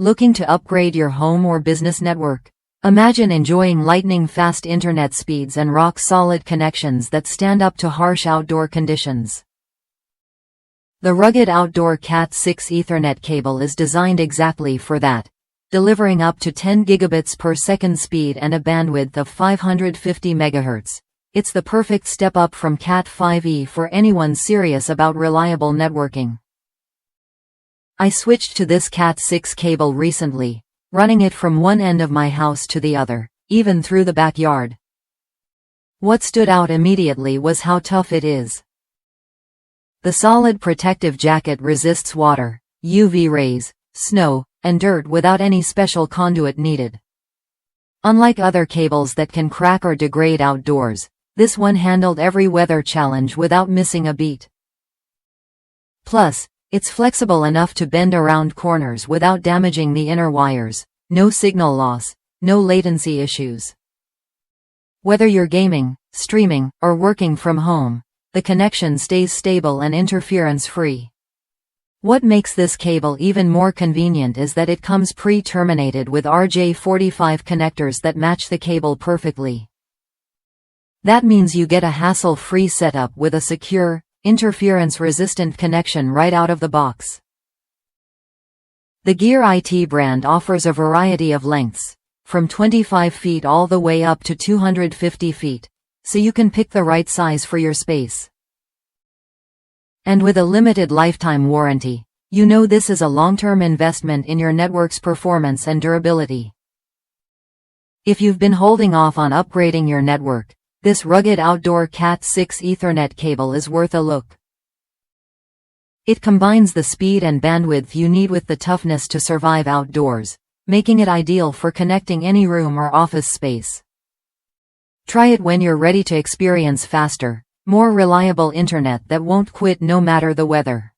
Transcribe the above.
Looking to upgrade your home or business network? Imagine enjoying lightning-fast internet speeds and rock-solid connections that stand up to harsh outdoor conditions. The rugged outdoor Cat6 Ethernet cable is designed exactly for that, delivering up to 10 gigabits per second speed and a bandwidth of 550 MHz. It's the perfect step up from Cat5e for anyone serious about reliable networking. I switched to this Cat6 cable recently, running it from one end of my house to the other, even through the backyard. What stood out immediately was how tough it is. The solid protective jacket resists water, UV rays, snow, and dirt without any special conduit needed. Unlike other cables that can crack or degrade outdoors, this one handled every weather challenge without missing a beat. Plus, it's flexible enough to bend around corners without damaging the inner wires. No signal loss, no latency issues. Whether you're gaming, streaming, or working from home, the connection stays stable and interference-free. What makes this cable even more convenient is that it comes pre-terminated with RJ45 connectors that match the cable perfectly. That means you get a hassle-free setup with a secure, interference-resistant connection right out of the box. The Gear IT brand offers a variety of lengths, from 25 feet all the way up to 250 feet, so you can pick the right size for your space. And with a limited lifetime warranty, you know this is a long-term investment in your network's performance and durability. If you've been holding off on upgrading your network, this rugged outdoor Cat6 Ethernet cable is worth a look. It combines the speed and bandwidth you need with the toughness to survive outdoors, making it ideal for connecting any room or office space. Try it when you're ready to experience faster, more reliable internet that won't quit no matter the weather.